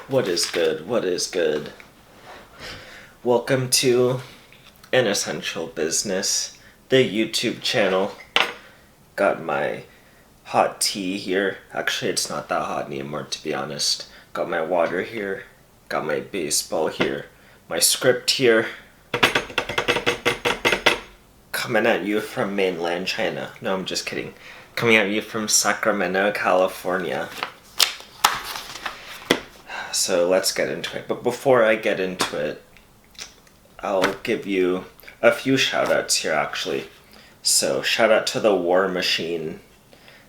What is good? What is good? Welcome to An Essential Business, the YouTube channel. Got my hot tea here. Actually, it's not that hot anymore, to be honest. Got my water here. Got my baseball here. My script here. Coming at you from mainland China. No, I'm just kidding. Coming at you from Sacramento, California. So let's get into it. But before I get into it, I'll give you a few shout-outs here, actually. So, shout-out to the War Machine,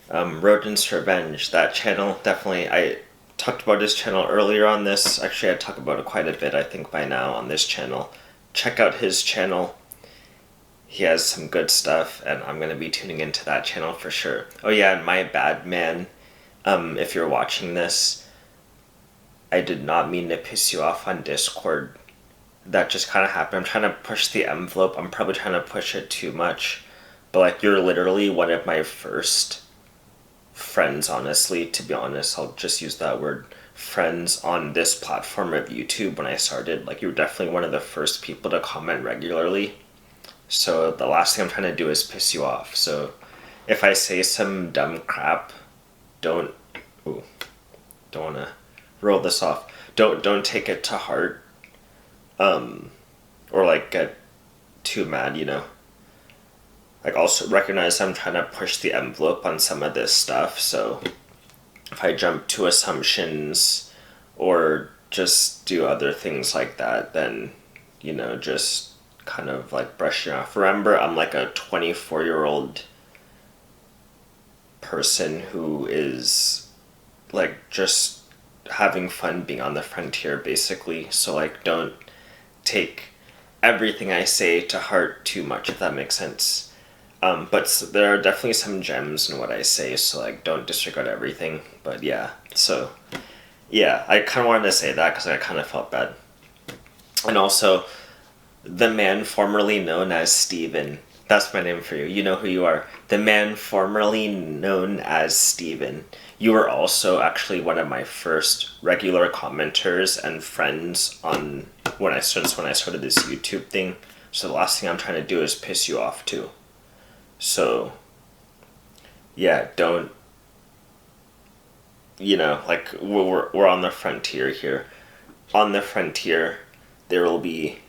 Rodent's Revenge. That channel, definitely, I talked about his channel earlier on this. Actually, I talk about it quite a bit, I think, by now on this channel. Check out his channel. He has some good stuff, and I'm going to be tuning into that channel for sure. Oh yeah, and my bad, man. If you're watching this, I did not mean to piss you off on Discord. That just kind of happened. I'm trying to push the envelope. I'm probably trying to push it too much. But, like, you're literally one of my first friends, honestly. To be honest, I'll just use that word. Friends on this platform of YouTube when I started. Like, you were definitely one of the first people to comment regularly. So, the last thing I'm trying to do is piss you off. So, if I say some dumb crap, don't want to roll this off. Don't take it to heart, or like get too mad, you know. Like, also recognize I'm trying to push the envelope on some of this stuff, so if I jump to assumptions or just do other things like that, then, you know, just kind of like brushing off. Remember, I'm like a 24-year-old person who is like just having fun being on the frontier, basically. So, like, don't take everything I say to heart too much, if that makes sense. But there are definitely some gems in what I say, so, like, don't disregard everything. But yeah, so yeah, I kind of wanted to say that because I kind of felt bad. And also, the man formerly known as Steven. That's my name for you. You know who you are. The man formerly known as Steven. You were also actually one of my first regular commenters and friends on when I started this YouTube thing. So the last thing I'm trying to do is piss you off too. So yeah, don't, you know, like, we're on the frontier here. On the frontier, there will be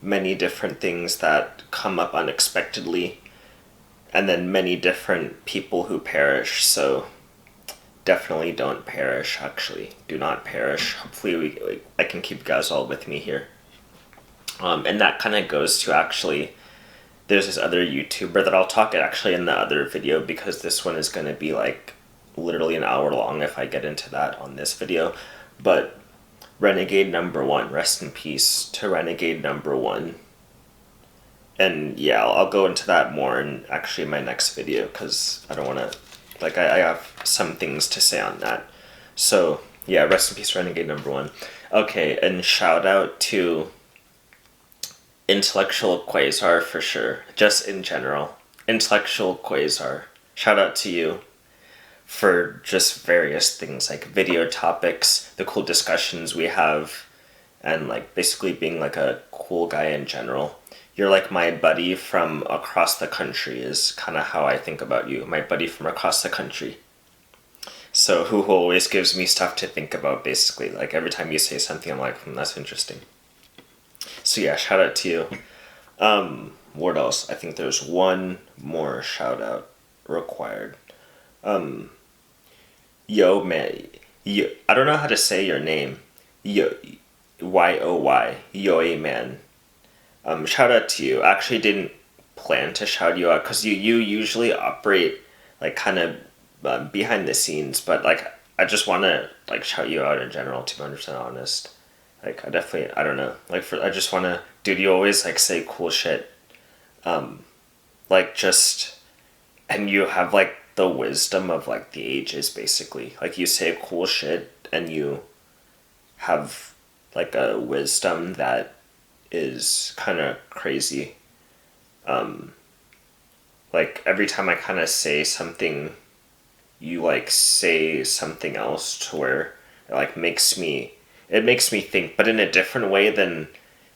many different things that come up unexpectedly, and then many different people who perish. So definitely don't perish. Actually, do not perish. Hopefully I can keep you guys all with me here. And that kind of goes to, actually, there's this other YouTuber that I'll talk actually in the other video, because this one is going to be like literally an hour long if I get into that on this video. But Renegade number 1, rest in peace to Renegade number 1. And yeah, I'll go into that more in actually my next video, because I don't want to, like, I have some things to say on that. So yeah, rest in peace Renegade number 1. Okay, and shout out to Intellectual Quasar for sure, just in general. Intellectual Quasar, shout out to you for just various things, like video topics, the cool discussions we have, and like basically being like a cool guy in general. You're like my buddy from across the country is kind of how I think about you. My buddy from across the country. So who always gives me stuff to think about, basically. Like, every time you say something, I'm like, that's interesting. So yeah, shout out to you. What else? I think there's one more shout out required. Yo, man. Yo, I don't know how to say your name. Yo, Y-O-Y. Yoy, man. Shout out to you. I actually didn't plan to shout you out, because you usually operate, like, kind of behind the scenes, but, like, I just want to, like, shout you out in general, to be 100% honest. Like, I don't know. Like, I just want to, dude, you always, like, say cool shit. Like, just, and you have, like, the wisdom of, like, the ages, basically. Like, you say cool shit, and you have, like, a wisdom that is kind of crazy. Like, every time I kind of say something, you, like, say something else to where it, like, makes me it makes me think, but in a different way than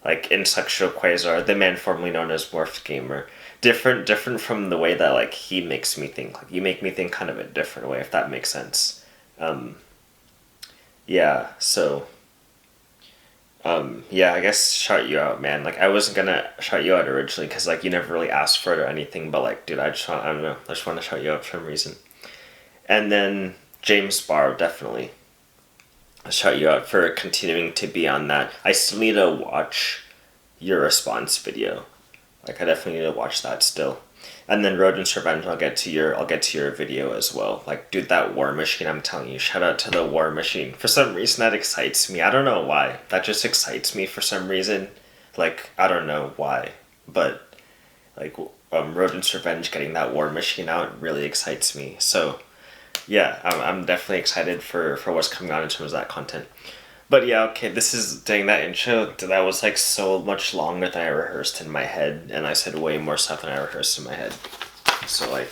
like in Sexual Quasar, the man formerly known as Morph Gamer. Different from the way that like he makes me think. Like you make me think kind of a different way, if that makes sense. Yeah, so yeah, I guess shout you out, man. Like I wasn't gonna shout you out originally because like you never really asked for it or anything, but like, dude, I don't know, I just want to shout you out for some reason. And then James Barr, definitely. I'll shout you out for continuing to be on that. I still need to watch your response video. Like I definitely need to watch that still. And then Rodent's Revenge, I'll get to your video as well. Like, dude, that War Machine, I'm telling you, shout out to the War Machine. For some reason that excites me. I don't know why. That just excites me for some reason. Like, I don't know why. But like Rodent's Revenge, getting that War Machine out really excites me. So yeah, I'm definitely excited for what's coming on in terms of that content. But yeah, okay, this is dang that intro. That was like so much longer than I rehearsed in my head, and I said way more stuff than I rehearsed in my head. So like,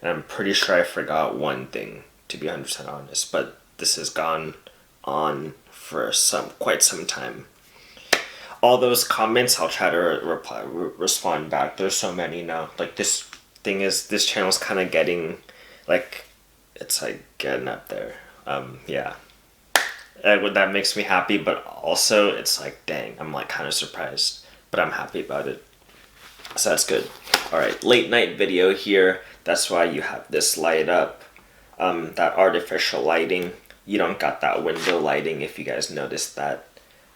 and I'm pretty sure I forgot one thing, to be 100% honest. But this has gone on for quite some time. All those comments, I'll try to respond back. There's so many now. Like this channel's kind of getting, like, it's like getting up there. Yeah. That makes me happy, but also it's like, dang, I'm like kind of surprised, but I'm happy about it. So that's good. All right, late night video here. That's why you have this light up, that artificial lighting. You don't got that window lighting, if you guys noticed that.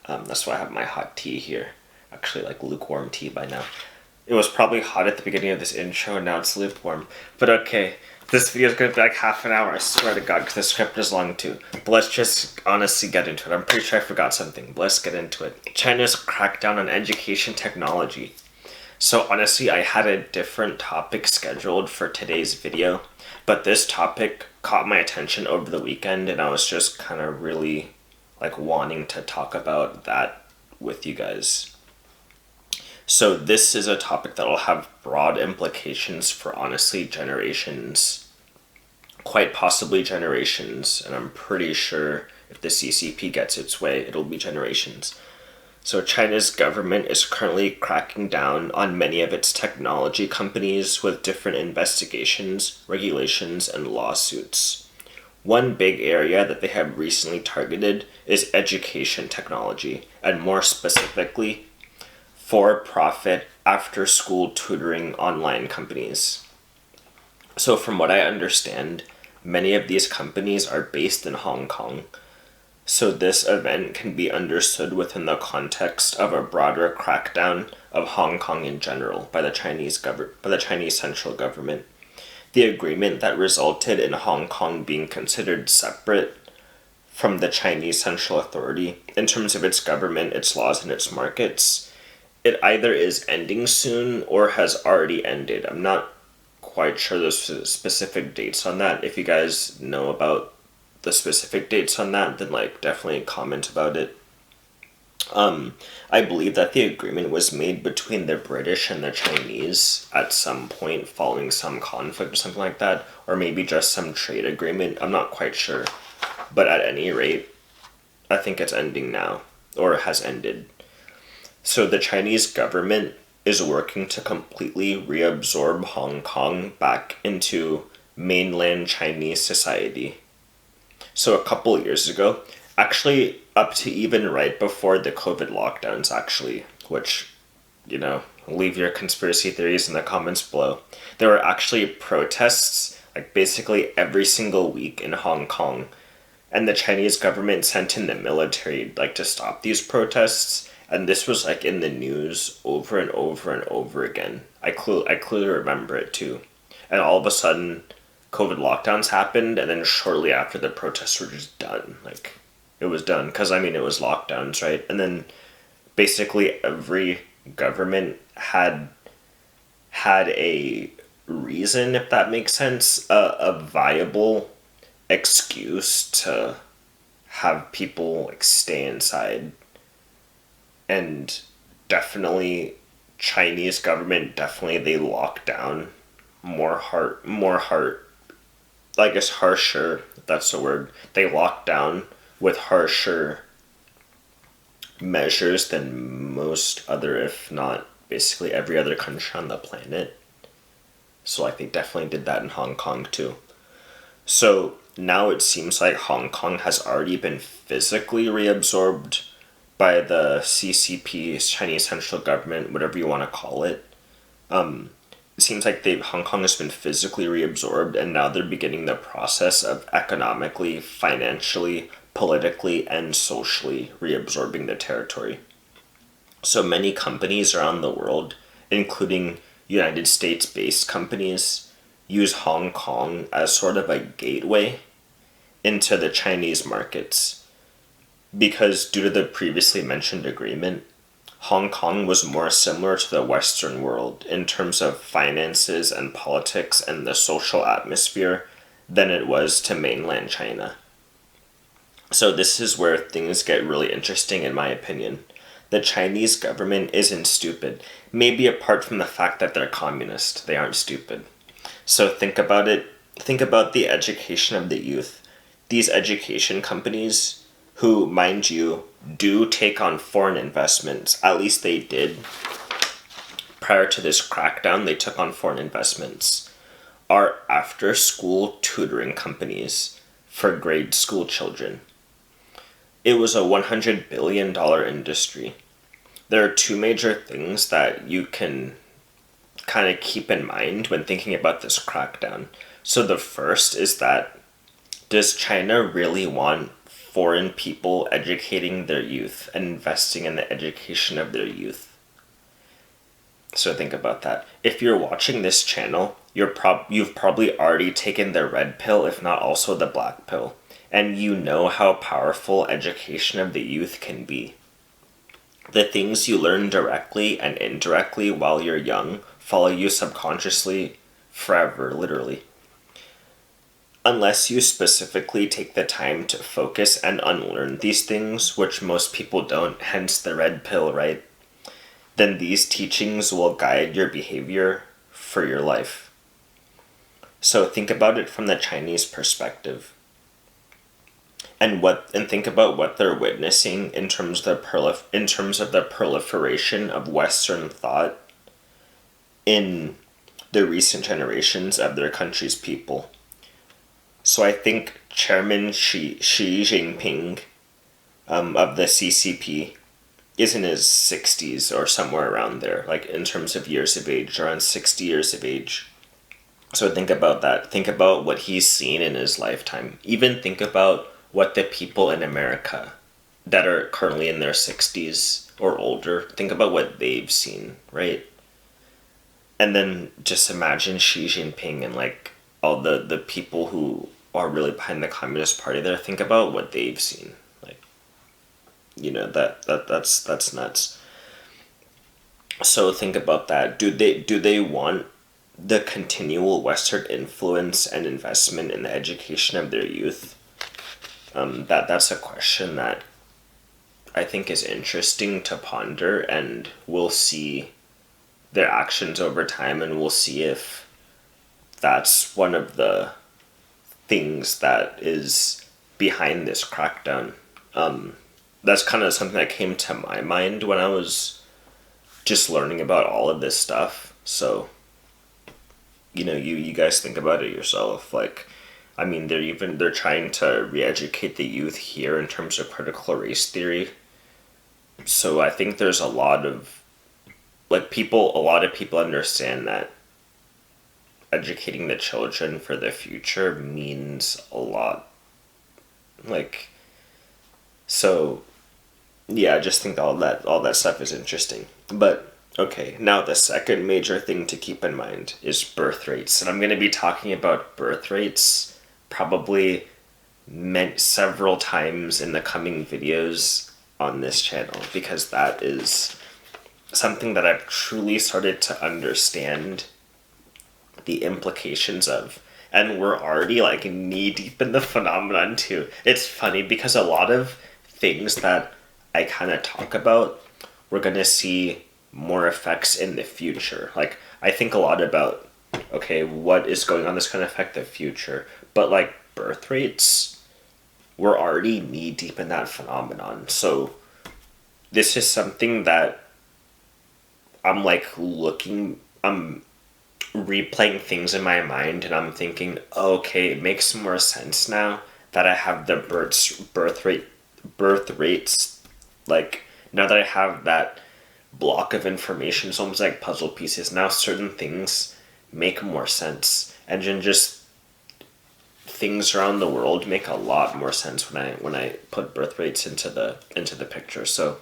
That's why I have my hot tea here. Actually, like lukewarm tea by now. It was probably hot at the beginning of this intro, and now it's lukewarm. But okay. This video is going to be like half an hour, I swear to God, because the script is long too. But let's just honestly get into it. I'm pretty sure I forgot something, but let's get into it. China's crackdown on education technology. So honestly, I had a different topic scheduled for today's video, but this topic caught my attention over the weekend, and I was just kind of really like wanting to talk about that with you guys. So this is a topic that will have broad implications for honestly generations, quite possibly generations, and I'm pretty sure if the CCP gets its way, it'll be generations. So China's government is currently cracking down on many of its technology companies with different investigations, regulations, and lawsuits. One big area that they have recently targeted is education technology, and more specifically, for-profit after-school tutoring online companies. So from what I understand, many of these companies are based in Hong Kong. So this event can be understood within the context of a broader crackdown of Hong Kong in general by the Chinese central government. The agreement that resulted in Hong Kong being considered separate from the Chinese Central Authority in terms of its government, its laws, and its markets, it either is ending soon or has already ended. I'm not quite sure the specific dates on that. If you guys know about the specific dates on that, then like definitely comment about it. I believe that the agreement was made between the British and the Chinese at some point following some conflict or something like that, or maybe just some trade agreement. I'm not quite sure. But at any rate, I think it's ending now, or has ended. So the Chinese government is working to completely reabsorb Hong Kong back into mainland Chinese society. So a couple years ago, actually up to even right before the COVID lockdowns actually, which, you know, leave your conspiracy theories in the comments below. There were actually protests like basically every single week in Hong Kong, and the Chinese government sent in the military like to stop these protests. And this was like in the news over and over and over again. I clearly remember it too. And all of a sudden, COVID lockdowns happened, and then shortly after, the protests were just done. Like, it was done, because I mean, it was lockdowns, right? And then basically every government had a reason, if that makes sense, a viable excuse to have people like stay inside. And definitely Chinese government, definitely they lock down more I guess harsher, if that's the word. They lock down with harsher measures than most other, if not basically every other country on the planet. So like they definitely did that in Hong Kong too. So now it seems like Hong Kong has already been physically reabsorbed by the CCP, Chinese central government, whatever you want to call it. It seems like Hong Kong has been physically reabsorbed, and now they're beginning the process of economically, financially, politically, and socially reabsorbing the territory. So many companies around the world, including United States-based companies, use Hong Kong as sort of a gateway into the Chinese markets. Because due to the previously mentioned agreement, Hong Kong was more similar to the Western world in terms of finances and politics and the social atmosphere than it was to mainland China. So this is where things get really interesting in my opinion. The Chinese government isn't stupid. Maybe apart from the fact that they're communist, they aren't stupid. So think about it. Think about the education of the youth. These education companies, who, mind you, do take on foreign investments. At least they did. Prior to this crackdown, they took on foreign investments. Are after-school tutoring companies for grade school children. It was a $100 billion industry. There are two major things that you can kind of keep in mind when thinking about this crackdown. So the first is that, does China really want foreign people educating their youth and investing in the education of their youth? So think about that. If you're watching this channel, you've probably already taken the red pill, if not also the black pill, and you know how powerful education of the youth can be. The things you learn directly and indirectly while you're young follow you subconsciously forever, literally. Unless you specifically take the time to focus and unlearn these things, which most people don't, hence the red pill, right? Then these teachings will guide your behavior for your life. So think about it from the Chinese perspective. And think about what they're witnessing in terms of the proliferation of Western thought in the recent generations of their country's people. So I think Chairman Xi Jinping of the CCP is in his 60s or somewhere around there, like in terms of years of age, around 60 years of age. So think about that. Think about what he's seen in his lifetime. Even think about what the people in America that are currently in their 60s or older, think about what they've seen, right? And then just imagine Xi Jinping and like all the people who are really behind the Communist Party there. Think about what they've seen. Like, you know, that's nuts. So think about that. Do they want the continual Western influence and investment in the education of their youth? That's a question that I think is interesting to ponder, and we'll see their actions over time, and we'll see if that's one of the things that is behind this crackdown. That's kind of something that came to my mind when I was just learning about all of this stuff. So, you know, you guys think about it yourself. Like, I mean, they're trying to re-educate the youth here in terms of critical race theory. So I think there's a lot of people understand that educating the children for the future means a lot. Like, so yeah, I just think all that stuff is interesting. But okay, now the second major thing to keep in mind is birth rates. And I'm going to be talking about birth rates probably several times in the coming videos on this channel, because that is something that I've truly started to understand the implications of. And we're already like knee deep in the phenomenon too. It's funny because a lot of things that I kind of talk about, we're going to see more effects in the future. Like, I think a lot about, okay, what is going on that's going to affect the future. But like birth rates, we're already knee deep in that phenomenon. So this is something that I'm like I'm replaying things in my mind, and I'm thinking, okay, it makes more sense now that I have the birth rates, like, now that I have that block of information. It's almost like puzzle pieces. Now certain things make more sense, and then just things around the world make a lot more sense when I put birth rates into the picture. So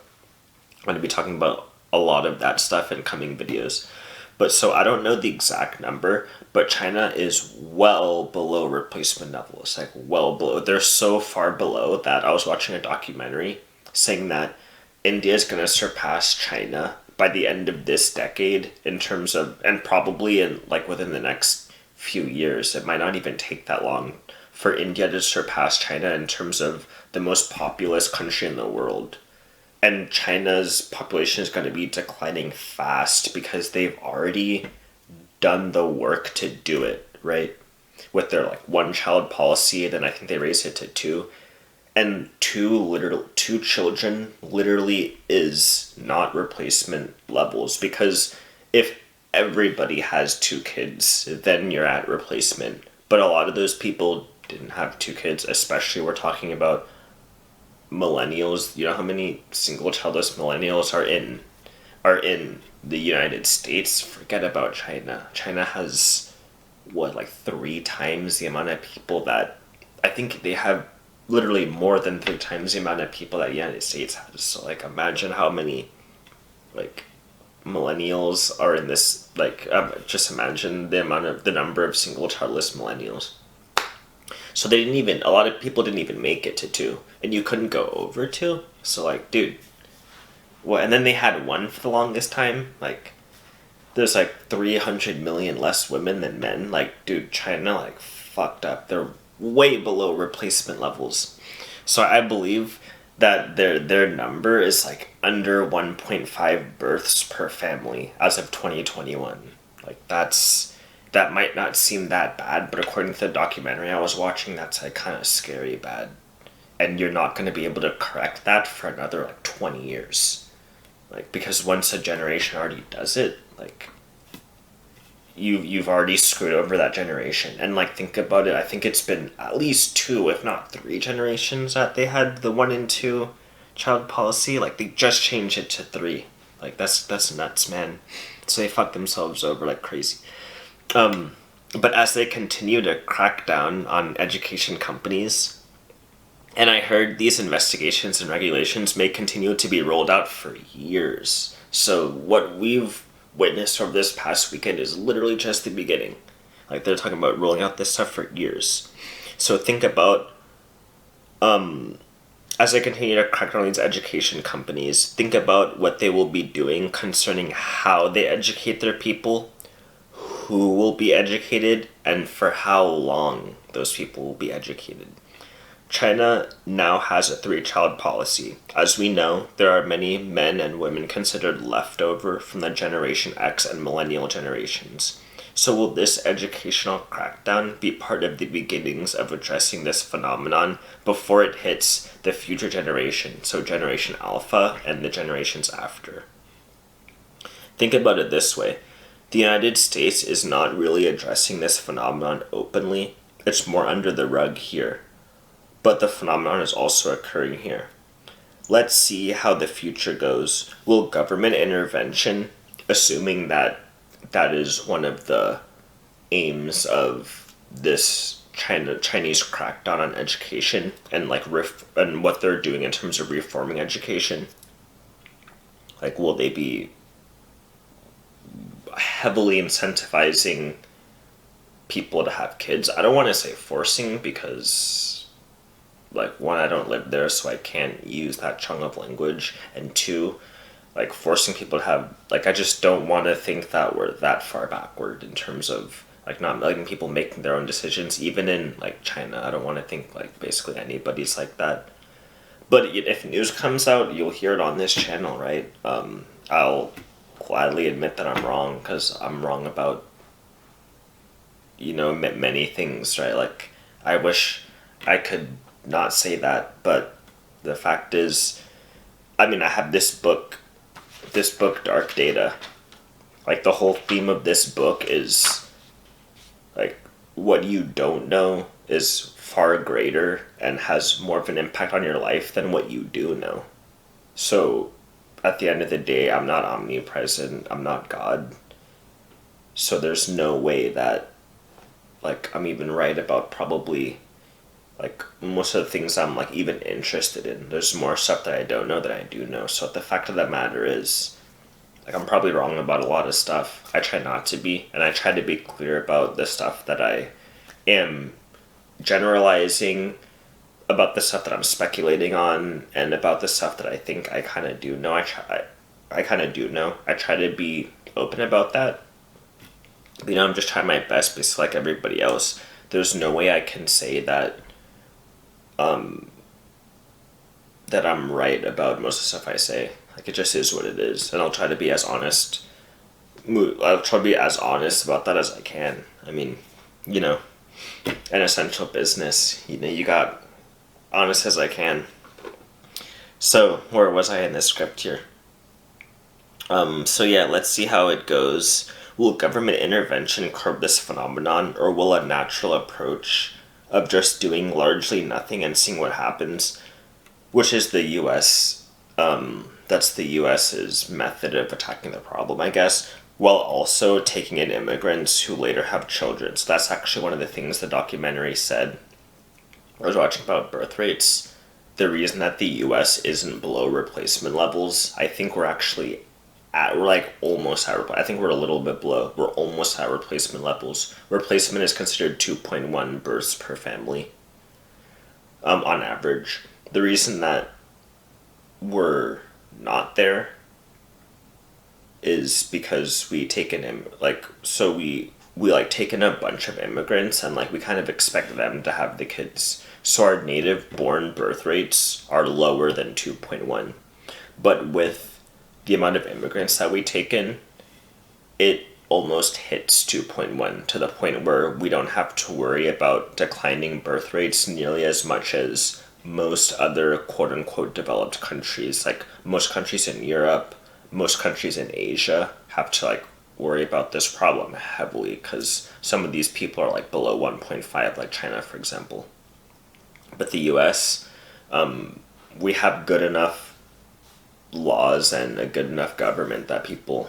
I'm going to be talking about a lot of that stuff in coming videos. But so I don't know the exact number, but China is well below replacement levels, like well below. They're so far below that I was watching a documentary saying that India is going to surpass China by the end of this decade in terms of, and probably in like within the next few years. It might not even take that long for India to surpass China in terms of the most populous country in the world. And China's population is going to be declining fast because they've already done the work to do it, right? With their like one child policy, then I think they raised it to two. And two children literally is not replacement levels, because if everybody has two kids, then you're at replacement. But a lot of those people didn't have two kids, especially we're talking about millennials. You know how many single childless millennials are in the United States? Forget about China. China has what, like 3 times the amount of people that, I think they have literally more than 3 times the amount of people that the United States has. So like imagine how many like millennials are in this, like just imagine the number of single childless millennials. So they didn't even, a lot of people didn't even make it to 2, and you couldn't go over 2. So like, dude, well, and then they had 1 for the longest time. Like, there's like 300 million less women than men. Like, dude, China like fucked up. They're way below replacement levels. So I believe that their number is like under 1.5 births per family as of 2021. Like that might not seem that bad, but according to the documentary I was watching, that's like kind of scary bad. And you're not going to be able to correct that for another like 20 years. Like, because once a generation already does it, like you've already screwed over that generation. And like, think about it, I think it's been at least 2 if not 3 generations that they had the 1 and 2 child policy. Like, they just changed it to 3. Like, that's nuts, man. So they fucked themselves over like crazy. But as they continue to crack down on education companies, and I heard these investigations and regulations may continue to be rolled out for years. So what we've witnessed over this past weekend is literally just the beginning. Like, they're talking about rolling out this stuff for years. So think about, as they continue to crack down on these education companies, think about what they will be doing concerning how they educate their people, who will be educated, and for how long those people will be educated. China now has a 3-child policy. As we know, there are many men and women considered leftover from the Generation X and Millennial generations. So will this educational crackdown be part of the beginnings of addressing this phenomenon before it hits the future generation, so Generation Alpha and the generations after? Think about it this way. The United States is not really addressing this phenomenon openly. It's more under the rug here. But the phenomenon is also occurring here. Let's see how the future goes. Will government intervention, assuming that that is one of the aims of this Chinese crackdown on education, and like and what they're doing in terms of reforming education, like, will they be heavily incentivizing people to have kids? I don't want to say forcing, because like, 1, I don't live there, so I can't use that chunk of language, and 2, like, forcing people to have, like, I just don't want to think that we're that far backward in terms of like not letting people make their own decisions, even in like China. I don't want to think like basically anybody's like that. But if news comes out, you'll hear it on this channel, right? I'll gladly admit that I'm wrong, because I'm wrong about, you know, many things, right? Like, I wish I could not say that, but the fact is, I mean, I have this book, Dark Data. Like, the whole theme of this book is, like, what you don't know is far greater and has more of an impact on your life than what you do know. So, at the end of the day, I'm not omnipresent, I'm not God. So there's no way that, like, I'm even right about probably, like, most of the things I'm, like, even interested in. There's more stuff that I don't know that I do know. So the fact of the matter is, like, I'm probably wrong about a lot of stuff. I try not to be, and I try to be clear about the stuff that I am generalizing, about the stuff that I'm speculating on, and about the stuff that I think I kind of do know. I kind of do know. I try to be open about that. You know, I'm just trying my best, basically like everybody else. There's no way I can say that that I'm right about most of the stuff I say. Like, it just is what it is, and I'll try to be as honest. I'll try to be as honest about that as I can. I mean, you know, an essential business. You know, you got honest as I can. So, where was I in this script here? So yeah, let's see how it goes. Will government intervention curb this phenomenon, or will a natural approach of just doing largely nothing and seeing what happens, which is the U.S., that's the U.S.'s method of attacking the problem, I guess, while also taking in immigrants who later have children. So that's actually one of the things the documentary said. I was watching about birth rates. The reason that the U.S. isn't below replacement levels, I think we're actually we're like almost at, I think we're a little bit below. We're almost at replacement levels. Replacement is considered 2.1 births per family, on average. The reason that we're not there is because we take in, like, so we like take in a bunch of immigrants, and like we kind of expect them to have the kids. So our native born birth rates are lower than 2.1. But with the amount of immigrants that we take in, it almost hits 2.1, to the point where we don't have to worry about declining birth rates nearly as much as most other quote-unquote developed countries. Like, most countries in Europe, most countries in Asia have to, like, worry about this problem heavily, because some of these people are, like, below 1.5, like China, for example. But the US, we have good enough laws and a good enough government that people,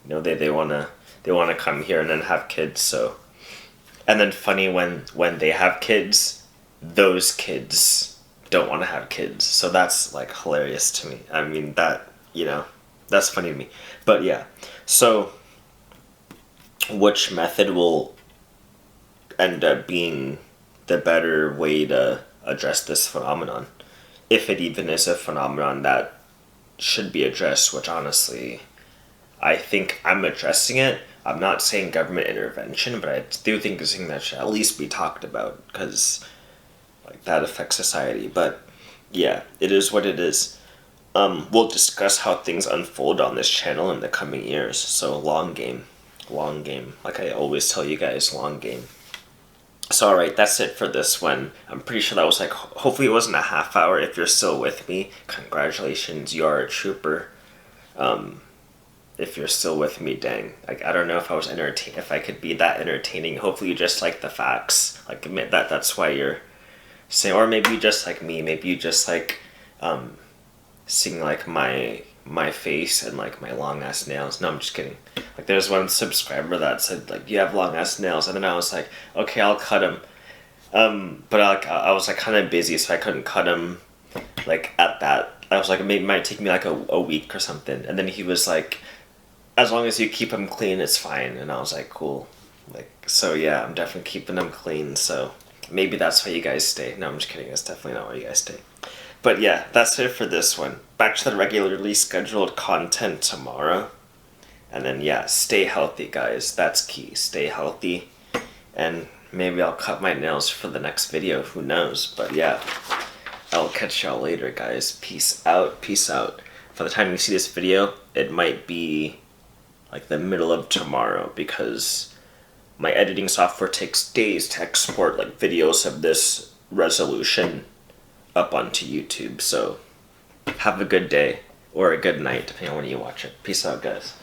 you know, they want to come here and then have kids. So, and then funny, when they have kids, those kids don't want to have kids. So that's, like, hilarious to me. I mean, that, you know, that's funny to me. But yeah, so which method will end up being the better way to address this phenomenon, if it even is a phenomenon that should be addressed, which honestly, I think I'm addressing it. I'm not saying government intervention, but I do think it's something that should at least be talked about, because, like, that affects society. But yeah, it is what it is. We'll discuss how things unfold on this channel in the coming years. So long game. Like I always tell you guys, long game. So alright, that's it for this one. I'm pretty sure that was, like, hopefully it wasn't a half hour. If you're still with me, congratulations, you are a trooper. If you're still with me, dang. Like, I don't know if I was if I could be that entertaining. Hopefully you just like the facts. Like, admit that that's why you're saying, or maybe you just like me. Maybe you just like seeing, like, my face and, like, my long ass nails. No, I'm just kidding. Like, there's one subscriber that said, like, you have long ass nails, and then I was like, okay, I'll cut them. But I was, like, kind of busy, so I couldn't cut them, like, at that. I was like, it might take me, like, a week or something. And then he was like, as long as you keep them clean, it's fine. And I was like, cool. Like, so yeah, I'm definitely keeping them clean. So maybe that's why you guys stay. No, I'm just kidding. That's definitely not why you guys stay. But yeah, that's it for this one. Back to the regularly scheduled content tomorrow. And then, yeah, stay healthy, guys. That's key. Stay healthy. And maybe I'll cut my nails for the next video. Who knows? But yeah, I'll catch y'all later, guys. Peace out. Peace out. For the time you see this video, it might be like the middle of tomorrow, because my editing software takes days to export, like, videos of this resolution up onto YouTube. So have a good day. or a good night, depending on when you watch it. Peace out, guys.